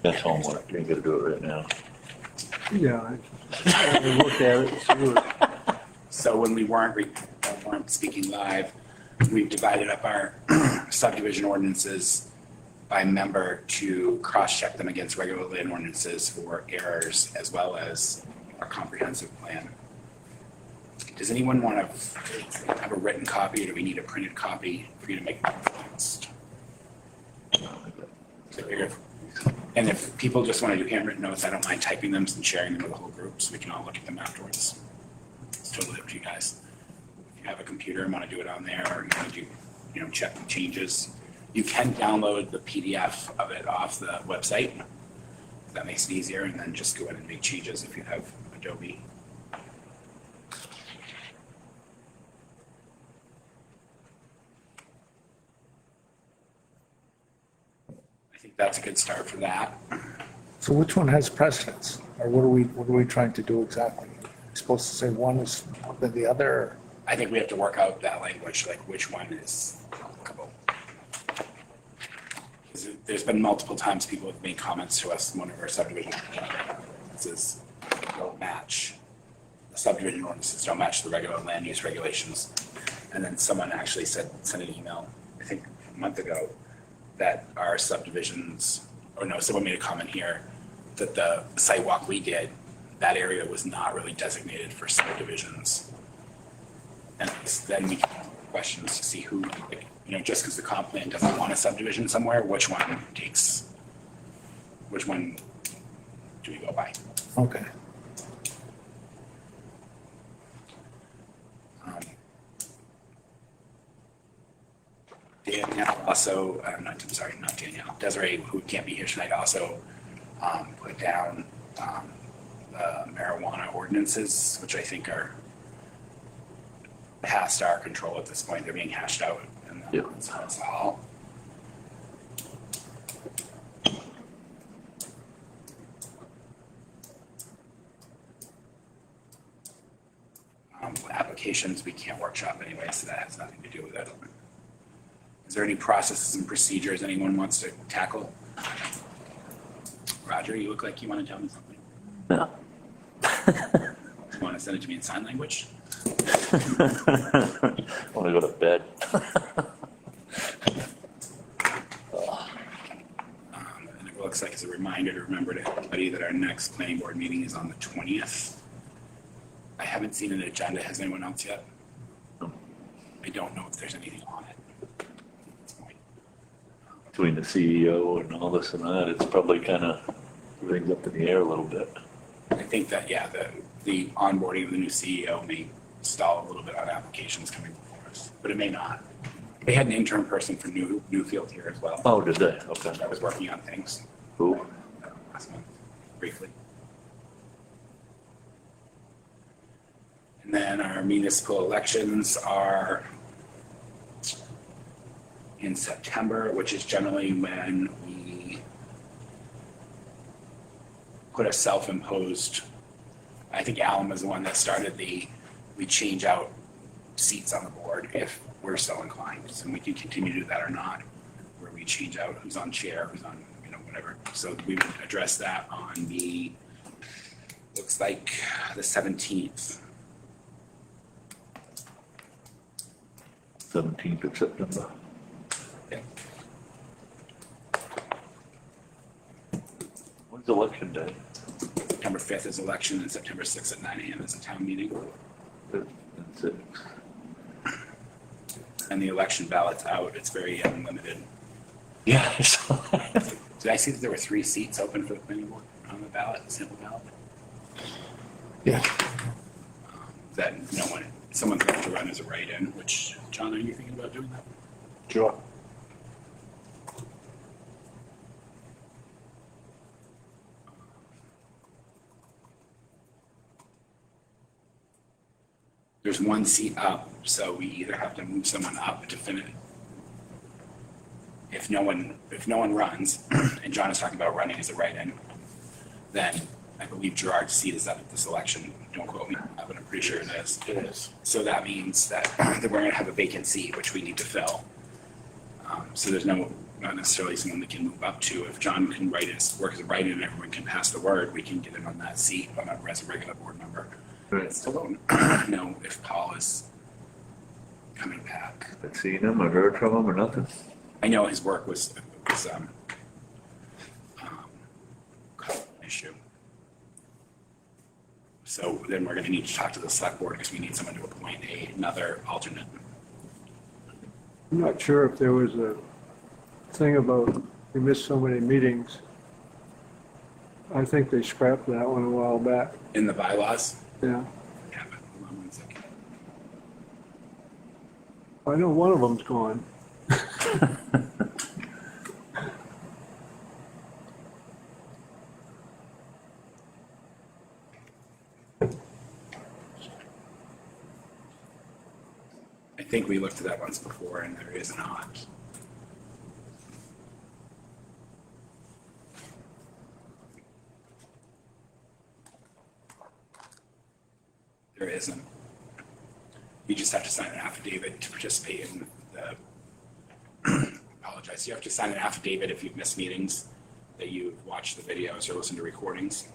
That's homework, you ain't gotta do it right now. Yeah, I look at it, see what, So when we weren't speaking live, we've divided up our subdivision ordinances by member to cross-check them against regular land ordinances for errors as well as our comprehensive plan. Does anyone want to have a written copy, or do we need a printed copy for you to make notes? And if people just want to do handwritten notes, I don't mind typing them and sharing them with the whole group so we can all look at them afterwards. It's totally up to you guys. If you have a computer and want to do it on there, or you want to do, check the changes, you can download the PDF of it off the website. That makes it easier, and then just go in and make changes if you have Adobe. I think that's a good start for that. So which one has precedence? Or what are we trying to do exactly? Are we supposed to say one is more than the other? Or- I think we have to work out that language, like which one is applicable. 'Cause there's been multiple times people have made comments to us in one of our subdivision ordinances don't match. The subdivision ordinances don't match the regular land use regulations. And then someone actually sent an email, I think a month ago, that our subdivisions, or no, someone made a comment here that the site walk we did, that area was not really designated for subdivisions. And then we can ask questions to see who, like, just because the comp plan doesn't want a subdivision somewhere, which one do we go by? Okay. Danielle also, not Danielle, Desiree, who can't be here tonight, also put down the marijuana ordinances, which I think are past our control at this point. They're being hashed out in the council hall. Applications, we can't workshop anyway, so that has nothing to do with it. Is there any processes and procedures anyone wants to tackle? Roger, you look like you want to tell me something. No. You want to send it to me in sign language? Wanna go to bed? And it looks like as a reminder to remember to everybody that our next planning board meeting is on the 20th. I haven't seen an agenda. Has anyone else yet? No. I don't know if there's anything on it. Between the CEO and all this and that, it's probably kinda, everything's up in the air a little bit. I think that, yeah, the onboarding of the new CEO may stall a little bit on applications coming before us, but it may not. They had an interim person from Newfield here as well. Oh, did they? Okay. That was working on things Who? last month, briefly. And then our municipal elections are in September, which is generally when we put a self-imposed, I think Alan was the one that started we change out seats on the board if we're so inclined. So we can continue to do that or not, where we change out who's on chair, who's on, whatever. So we would address that on the, looks like the 17th. 17th of September. Yeah. When's election day? September 5th is election, and September 6th at 9 a.m. is a town meeting. 5th and 6th. And the election ballot's out. It's very unlimited. Yeah. Did I see that there were 3 seats open for the planning board on the ballot, simple ballot? Yeah. That someone's going to run as a write-in, which, John, are you thinking about doing that? Sure. There's 1 seat up, so we either have to move someone up to finish. If no one runs, and John is talking about running as a write-in, then I believe Gerard's seat is up at this election. Don't quote me, but I'm pretty sure it is. It is. So that means that we're going to have a vacant seat, which we need to fill. So there's no not necessarily someone that can move up to. If John can write his work as a writer and everyone can pass the word, we can get him on that seat as a regular board member. Right. Still don't know if Paul is coming back. I've seen him or heard from him or nothing. I know his work was an issue. So then we're going to need to talk to the select board because we need someone to appoint another alternate. I'm not sure if there was a thing about we missed so many meetings. I think they scrapped that one a while back. In the bylaws? Yeah. Yeah, but hold on one second. I know one of them's gone. I think we looked at that once before and there is not. There isn't. You just have to sign an affidavit to participate in the, apologize, you have to sign an affidavit if you've missed meetings, that you've watched the videos or listened to recordings.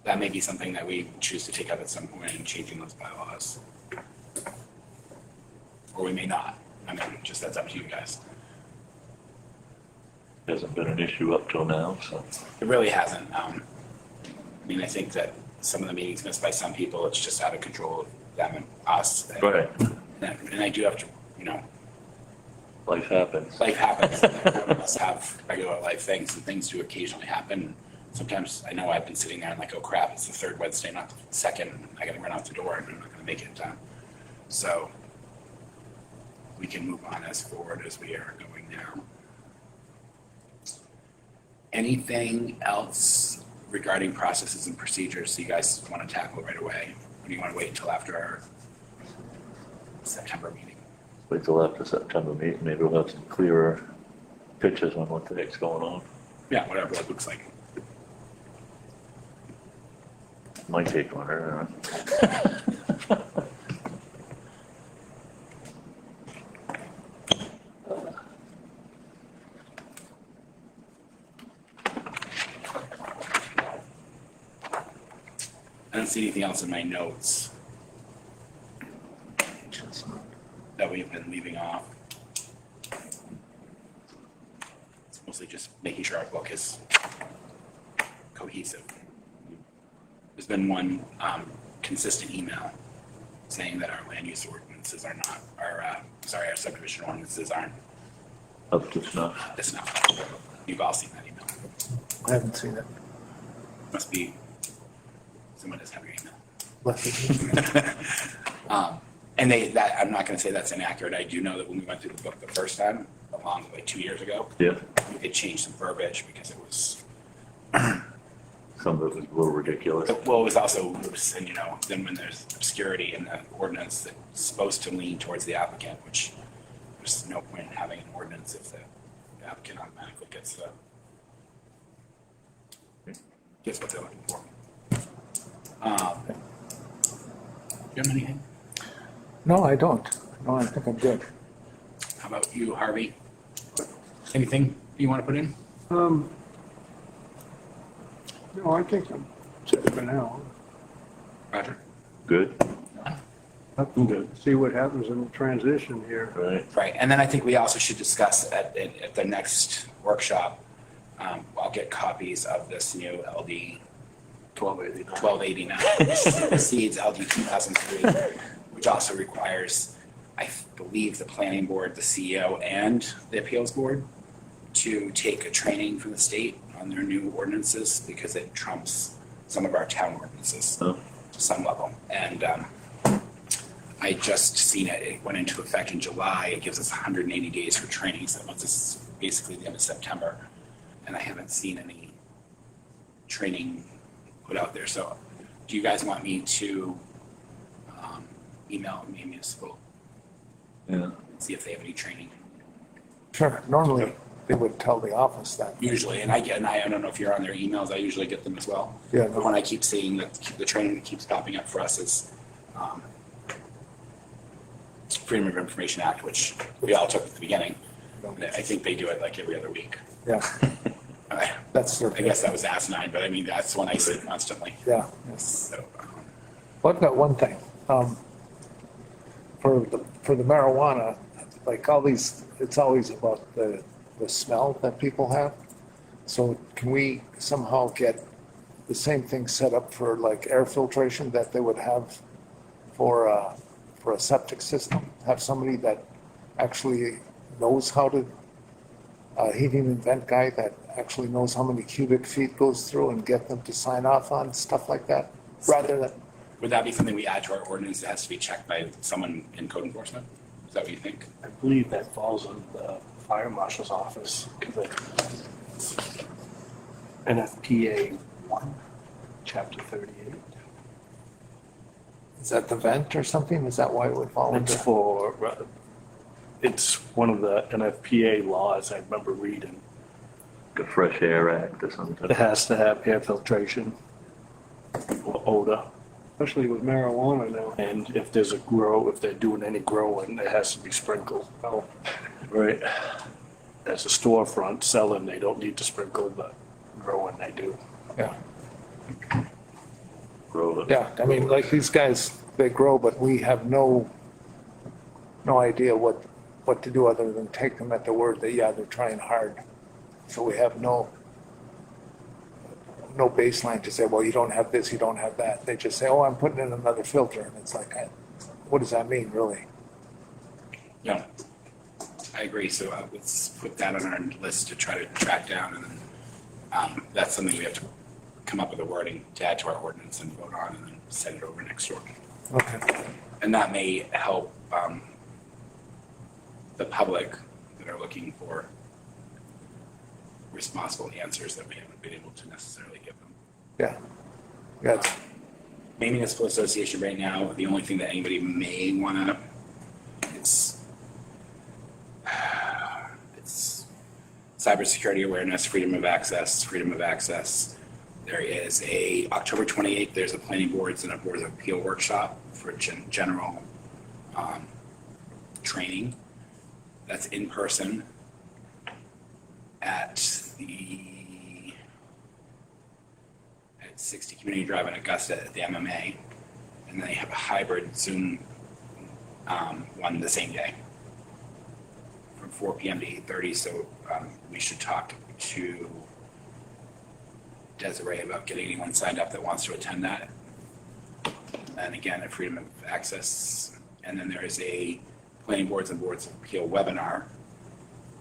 That may be something that we choose to take up at some point in changing those bylaws. Or we may not. I mean, just that's up to you guys. Hasn't been an issue up till now, so. It really hasn't. I mean, I think that some of the meetings missed by some people, it's just out of control of them and us. Right. And I do have to, Life happens. life happens. None of us have regular life things, and things do occasionally happen. Sometimes I know I've been sitting there and like, oh crap, it's the third Wednesday, not the second. I gotta run out the door and I'm not gonna make it in time. So we can move on as forward as we are going now. Anything else regarding processes and procedures you guys want to tackle right away? Or do you want to wait until after our September meeting? Wait till after September meeting, maybe we'll have some clearer pictures on what the heck's going on. Yeah, whatever it looks like. My take on her. I don't see anything else in my notes that we've been leaving off. It's mostly just making sure our book is cohesive. There's been one consistent email saying that our land use ordinances are not, our subdivision ordinances aren't Up to snuff. enough. You've all seen that email. I haven't seen it. Must be, someone does have your email. Left it. And I'm not gonna say that's inaccurate. I do know that when we went through the book the first time, like 2 years ago, Yeah, we did change some verbiage because it was, some of it was a little ridiculous. well, it was also loose, and then when there's obscurity in the ordinance that's supposed to lean towards the applicant, which there's no point in having an ordinance if the applicant automatically gets what they're looking for. Do you have anything? No, I don't. No, I think I'm good. How about you, Harvey? Anything you want to put in? No, I think I'm set for now. Roger? Good, Have to see what happens in the transition here. right? Right, and then I think we also should discuss at the next workshop, I'll get copies of this new LD 1289, Seeds LD 2003, which also requires, I believe, the planning board, the CEO, and the appeals board to take a training from the state on their new ordinances because it trumps some of our town ordinances Oh. to some level. And I just seen it. It went into effect in July. It gives us 180 days for training. So once it's basically the end of September. And I haven't seen any training put out there. So do you guys want me to email municipal Yeah, and see if they have any training? Sure. Normally, they would tell the office that. Usually, and I don't know if you're on their emails, I usually get them as well. Yeah, The one I keep seeing that the training that keeps popping up for us is Freedom of Information Act, which we all took at the beginning. don't. I think they do it like every other week. Yeah, I that's their. I guess that was asinine, but I mean, that's one I see constantly. Yeah, yes. So, Well, I've got one thing. For the marijuana, like all these, it's always about the smell that people have. So can we somehow get the same thing set up for like air filtration that they would have for a septic system? Have somebody that actually knows how to, heating and vent guy that actually knows how many cubic feet goes through and get them to sign off on stuff like that? Rather than, would that be something we add to our ordinance that has to be checked by someone in code enforcement? Is that what you think? I believe that falls on the fire marshal's office, because NFPA 1, chapter 38. is that the vent or something? Is that why it would fall under? It's one of the NFPA laws I remember reading. The Fresh Air Act or something. It has to have air filtration or odor. Especially with marijuana now. And if there's a grow, if they're doing any growing, it has to be sprinkled. Oh, Right. As a storefront selling, they don't need to sprinkle, but growing they do. Yeah. Grow it. Yeah, I mean, like these guys, they grow, but we have no idea what to do other than take them at the word that, yeah, they're trying hard. So we have no baseline to say, well, you don't have this, you don't have that. They just say, oh, I'm putting in another filter. And it's like, what does that mean, really? No, I agree. So let's put that on our list to try to track down, and then that's something we have to come up with a wording to add to our ordinance and vote on, and then send it over next door. Okay. And that may help the public that are looking for responsible answers that we haven't been able to necessarily give them. Yeah. Yeah. Maine Municipal Association right now, the only thing that anybody may want to, it's cybersecurity awareness, freedom of access. There is a October 28th, there's a planning boards and a board of appeal workshop for general training. That's in person at 60 Community Drive in Augusta at the MMA. And then they have a hybrid Zoom one the same day from 4 p.m. to 8:30. So we should talk to Desiree about getting anyone signed up that wants to attend that. And again, a freedom of access. And then there is a planning boards and boards of appeal webinar.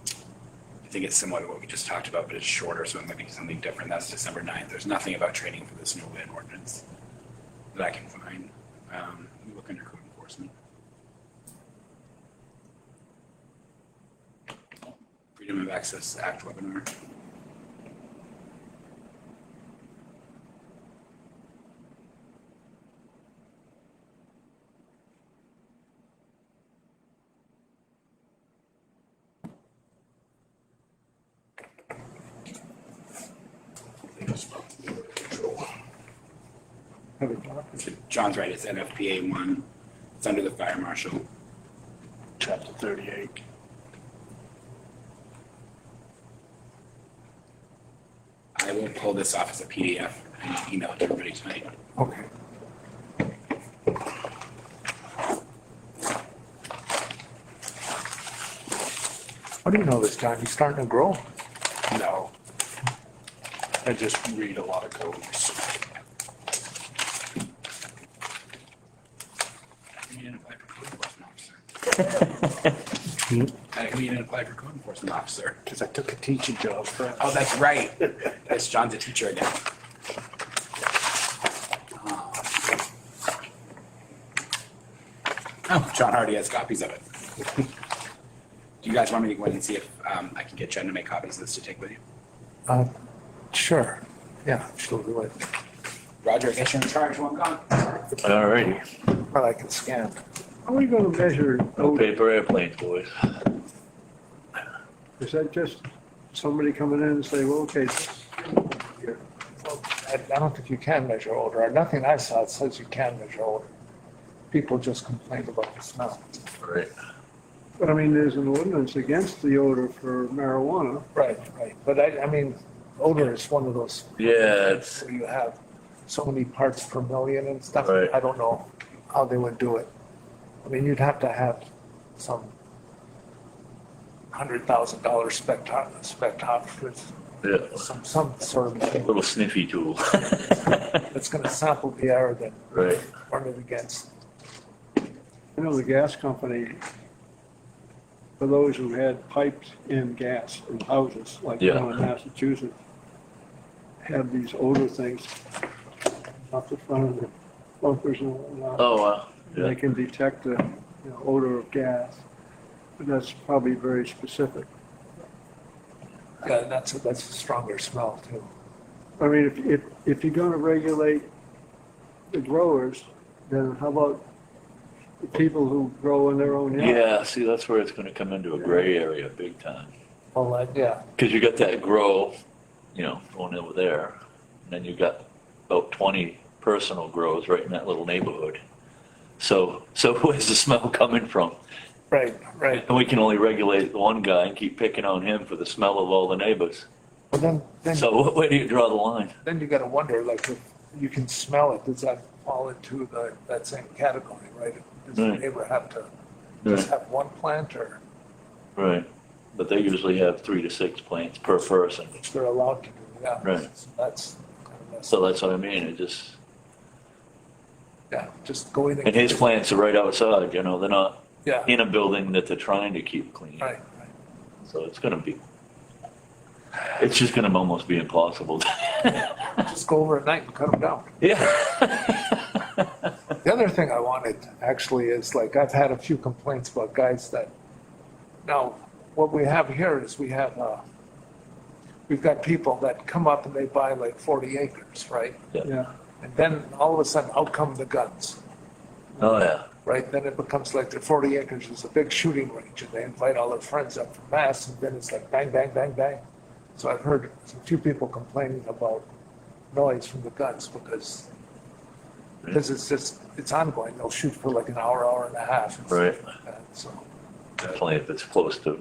I think it's similar to what we just talked about, but it's shorter, so it might be something different. That's December 9th. There's nothing about training for this new land ordinance that I can find. We look under code enforcement. Freedom of Access Act webinar. have a document. John's right, it's NFPA 1. It's under the fire marshal. Chapter 38. I will pull this off as a PDF and email it to everybody tonight. Okay. How do you know this, John? You starting to grow? No. I just read a lot of codes. You didn't apply for code enforcement officer. How come you didn't apply for code enforcement officer? Because I took a teaching job first. Oh, that's right. That's John's a teacher again. Oh, John already has copies of it. Do you guys want me to go in and see if I can get Jen to make copies of this to take with you? Sure. Yeah, she'll do it. Roger, I guess you're in charge while I'm gone. All righty. Well, I can scan. How are we gonna measure No odor? paper airplanes, boys. Is that just somebody coming in and say, well, okay, here. Well, I don't think you can measure odor. Nothing I saw says you can measure odor. People just complain about the smell. Right. But I mean, there's an ordinance against the odor for marijuana. Right, right. But I mean, odor is one of those. Yeah, it's, Where you have so many parts per million and stuff. Right. I don't know how they would do it. I mean, you'd have to have some $100,000 spectrometers, yeah, some sort of machine little sniffy tool. that's gonna sample the air that Right. run it against. I know the gas company, for those who had piped in gas in houses, like Yeah. down in Massachusetts, had these odor things off the front of the bumpers and whatnot. Oh, wow. They Yeah, can detect the, odor of gas, but that's probably very specific. Yeah, that's a stronger smell too. I mean, if you're gonna regulate the growers, then how about the people who grow in their own yard? yeah, see, that's where it's gonna come into a gray area big time. Well, yeah, Because you got that grow, going over there, and then you got about 20 personal grows right in that little neighborhood. So where's the smell coming from? right, right. And we can only regulate the one guy and keep picking on him for the smell of all the neighbors. Well, then So where do you draw the line? then you gotta wonder, like, if you can smell it, does that fall into that same category, right? Does the Right. neighbor have to just have one plant, or Right. But they usually have 3 to 6 plants per person. which they're allowed to do, yeah. Right. So that's kind of messed So that's what I mean. It just, yeah, just go in and his plants are right outside, they're not Yeah, in a building that they're trying to keep clean. right, right. So it's just gonna almost be impossible. Just go over at night and cut them down. Yeah. The other thing I wanted actually is, like, I've had a few complaints about guys that, now, what we have here is we've got people that come up and they buy like 40 acres, right? Yeah, And then all of a sudden, out come the guns, Oh, yeah. right? Then it becomes like the 40 acres is a big shooting range, and they invite all their friends up from Mass, and then it's like bang, bang, bang, bang. So I've heard a few people complaining about noise from the guns because it's ongoing. They'll shoot for like an hour, hour and a half. and stuff Right. like that. So, Definitely if it's close to, a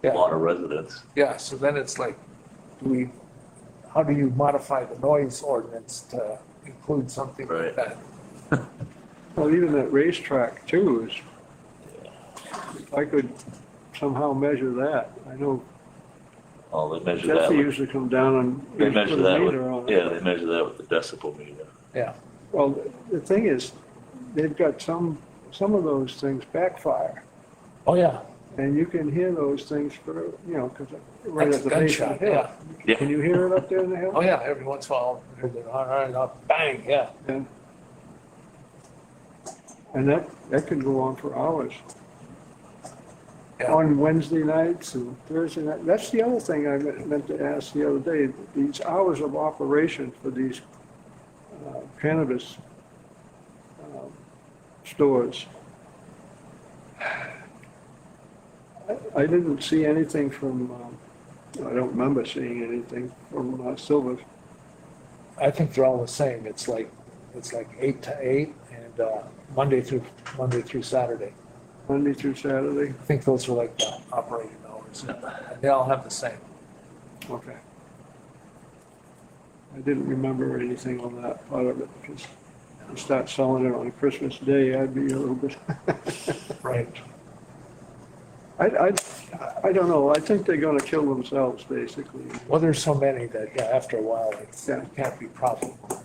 Yeah. lot of residents. yeah, so then it's like, how do you modify the noise ordinance to include something like Right. that? well, even that racetrack too is, if I could somehow measure that, I know Oh, they measure that Jesse with, used to come down and. they used to measure put a that meter on with, it. yeah, they measure that with the decibel meter. Yeah, Well, the thing is, they've got some of those things backfire, oh, yeah, and you can hear those things for, because right That's at the base of the gunshot, hill. yeah. Yeah. Can you hear it up there in the hill? oh, yeah, every once in a while, you hear the, all right, bang, yeah. Yeah. And that could go on for hours. Yeah. On Wednesday nights and Thursday night. That's the other thing I meant to ask the other day. These hours of operation for these cannabis stores. I didn't see anything from, I don't remember seeing anything from Silver. I think they're all the same. It's like 8 to 8 and Monday through Saturday. Monday through Saturday. I think those are like the operating hours. And they all have the same. Okay. I didn't remember anything on that part of it, because if you start selling it on Christmas Day, I'd be a little bit, Right. I don't know, I think they're gonna kill themselves, basically. Well, there's so many that, yeah, after a while, it Yeah. can't be profitable.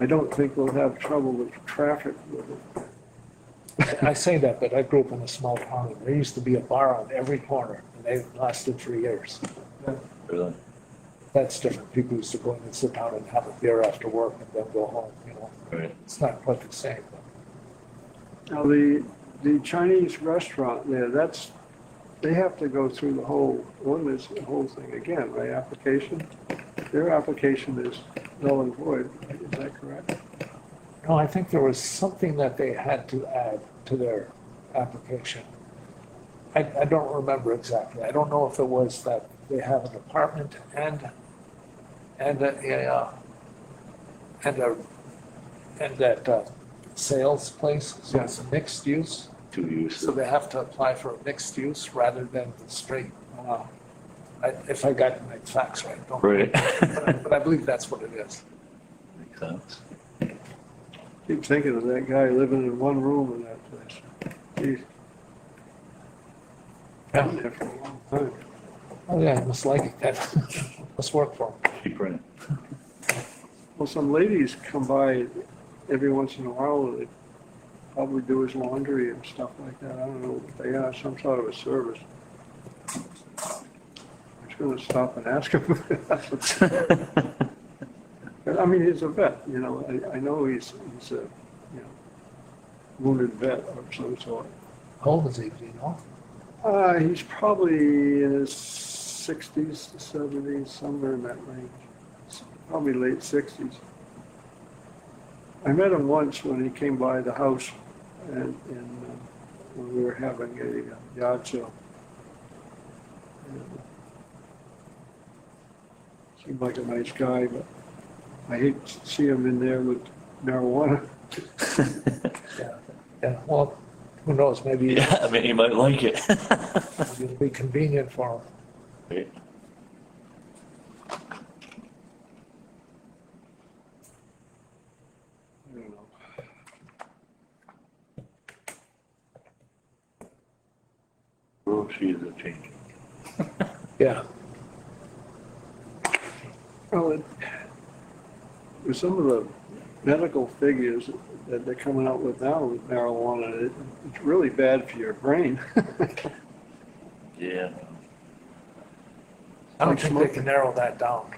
I don't think we'll have trouble with traffic with it. I say that, but I grew up in a small town, and there used to be a bar on every corner, and they lasted for years. Really? That's different. People used to go in and sit down and have a beer after work and then go home, Right. It's not quite the same. Now, the Chinese restaurant there, they have to go through the whole ordinance, the whole thing again, right, application? Their application is null and void, is that correct? No, I think there was something that they had to add to their application. I don't remember exactly. I don't know if it was that they have an apartment and that sales place, so it's a mixed use. Two use. So they have to apply for a mixed use rather than the straight. If I got my facts right, don't. Right. But I believe that's what it is. Makes sense. Keep thinking of that guy living in one room in that place. He's been there for a long time. Oh, yeah, I must like it. That must work for them. Cheap rent. Well, some ladies come by every once in a while, and they probably do his laundry and stuff like that. I don't know what they are, some sort of a service. I'm just gonna stop and ask him. I mean, he's a vet, you know, I know he's a, you know, wounded vet of some sort. How old is he, do you know? He's probably in his 60s to 70s, somewhere in that range. Probably late 60s. I met him once when he came by the house and when we were having a yard sale. And, seemed like a nice guy, but I hate to see him in there with marijuana. Yeah, well, who knows, maybe Yeah, I mean, he might like it. it'll be convenient for him. Right. I don't know. Groceries are changing. Yeah, Well, with some of the medical figures that they're coming out with now with marijuana, it's really bad for your brain. Yeah. I don't Like think they smoking. can narrow that down.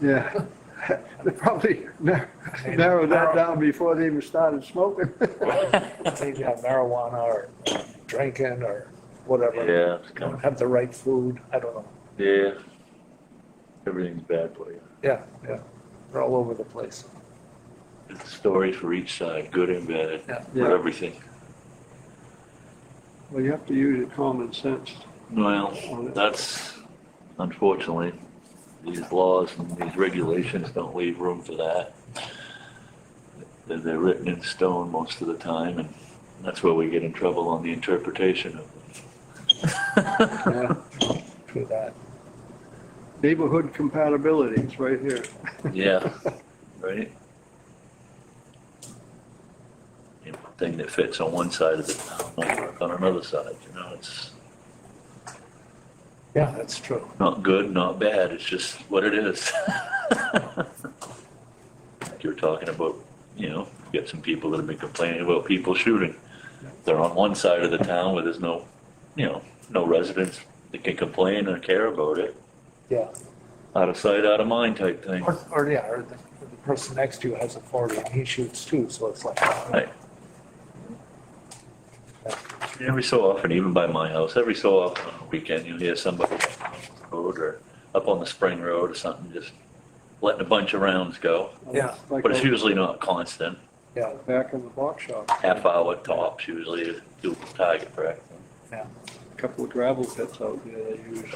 Yeah, they probably narrowed that down before they even started smoking. Maybe have marijuana or drinking or whatever. Yeah, it's Don't coming. have the right food, I don't know. Yeah. Everything's bad for you. Yeah, yeah, they're all over the place. It's a story for each side, good and bad, Yeah. for Yeah. everything. Well, you have to use your common sense. Well, that's unfortunately, these laws and these regulations don't leave room for that. They're written in stone most of the time, and that's where we get in trouble on the interpretation of them. Yeah. True that. Neighborhood compatibility is right here. Yeah, right? Thing that fits on one side of the town won't work on another side, you know, it's Yeah, that's true. not good, not bad, it's just what it is. Like you were talking about, you know, you get some people that have been complaining about people shooting. They're on one side of the town where there's no, you know, no residents that can complain or care about it. Yeah. Out of sight, out of mind type thing. Or the person next to you has a 40 and he shoots too, so it's like. Right. Every so often, even by my house, every so often on the weekend, you'll hear somebody up on the road or up on the spring road or something, just letting a bunch of rounds go. Yeah. Like But it's usually not constant, Yeah, back in the box shop, half hour tops usually to do target practice. yeah. a couple of gravel pits out there they use.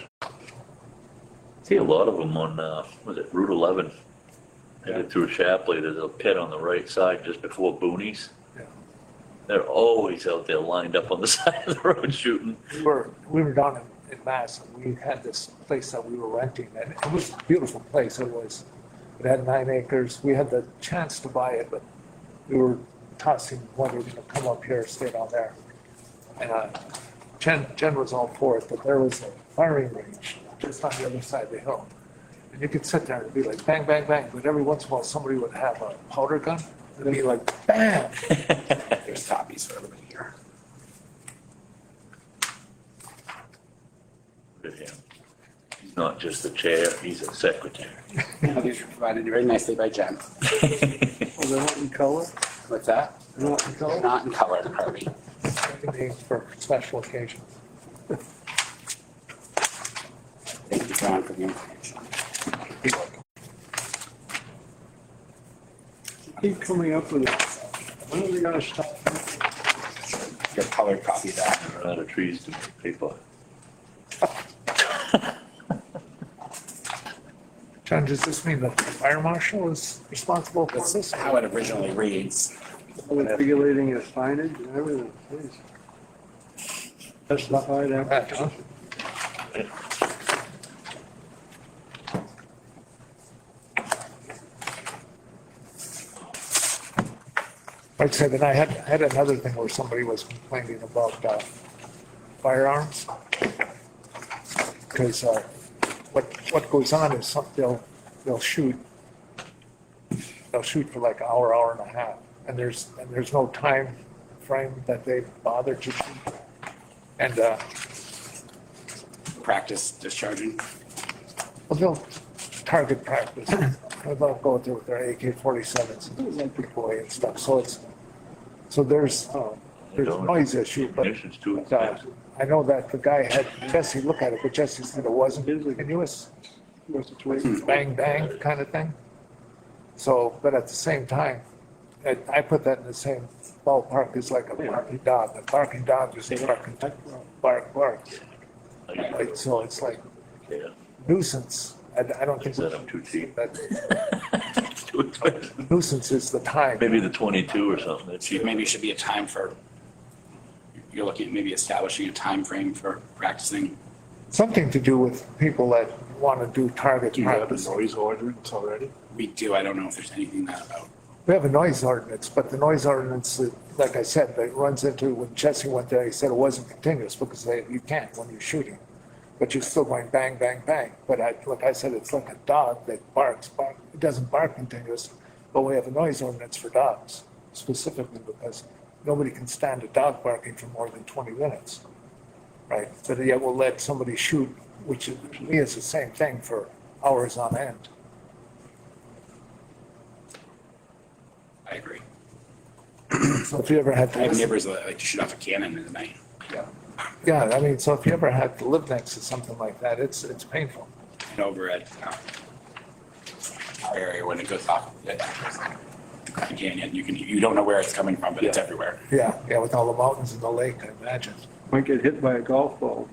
See a lot of them on, was it Route 11? Headed through Shapley, there's a pit on the right side just before Boonies. Yeah. They're always out there lined up on the side of the road shooting. We were down in Mass and we had this place that we were renting and it was a beautiful place. It had 9 acres. We had the chance to buy it, but we were tossing whether we were going to come up here or stay down there. And Jen was all for it, but there was a firing range just on the other side of the hill. And you could sit there and be like bang, bang, bang, but every once in a while somebody would have a powder gun and be like bam. There's copies for everybody here. Look at him. He's not just a chair, he's a secretary. Now, these were provided very nicely by Jen. Oh, they're not in color? What's that? They're not in They're color? not in color, Harvey. Names for special occasions. Thank you, John, for the information. Keep coming up with it. When are they gonna stop? Your colored copy of that. Run out of trees to make paper. John, does this mean that the fire marshal is responsible for That's this? how it originally reads. regulating your signage and everything, please. Justified application. Like I said, and I had another thing where somebody was complaining about firearms. Because what goes on is they'll shoot for like an hour, hour and a half, and there's no time frame that they bother to shoot. And Practice discharging. well, they'll target practice. They'll go there with their AK-47s and big boy and stuff. So there's a noise issue, but Ignition's too uh, expensive. I know that the guy had Jesse look at it, but Jesse said it wasn't continuous, What's the situation? bang, bang kind of thing. So, but at the same time, I put that in the same ballpark as like a barking dog. A barking dog is barking, bark, bark. Right? So it's like Yeah, nuisance. I don't think said I'm too cheap. that Too expensive. nuisance is the time. Maybe the 22 or something, that's cheap. Maybe it should be a time for, you're looking at maybe establishing a time frame for practicing. Something to do with people that want to do target Do you have a practice. noise ordinance already? We do, I don't know if there's anything that about. We have a noise ordinance, but the noise ordinance, like I said, that runs into, when Jesse went there, he said it wasn't continuous because you can't when you're shooting. But you're still going bang, bang, bang. But like I said, it's like a dog that barks. It doesn't bark continuous, but we have a noise ordinance for dogs specifically because nobody can stand a dog barking for more than 20 minutes. Right? But yet we'll let somebody shoot, which to me is the same thing, for hours on end. I agree. So if you ever had to. I have neighbors that like to shoot off a cannon in the night. Yeah, I mean, so if you ever had to live next to something like that, it's painful. And over at our area when it goes off the canyon, you don't know where it's coming from, but it's everywhere. Yeah, with all the mountains and the lake, I imagine. Might get hit by a golf ball.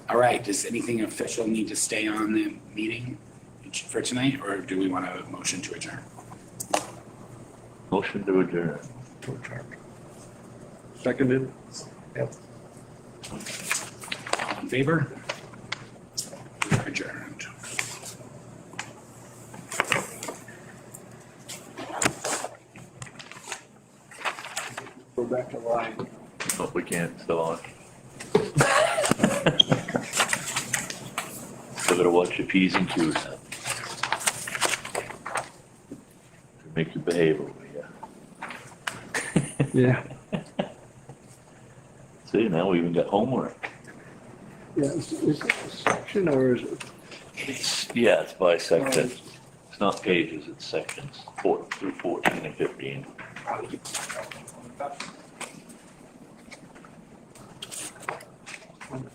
All right, does anything official need to stay on the meeting for tonight, or do we want a motion to adjourn? Motion to adjourn. To adjourn. Seconded. Yep. All in favor? We are adjourned. Go back to line. Oh, we can't, still on. Still gotta watch your P's and Q's. Make you behave over here. Yeah. See, now we even got homework. Yeah, is it a section or is it? Yeah, it's by section. It's not pages, it's sections, 4 through 14 and 15. On the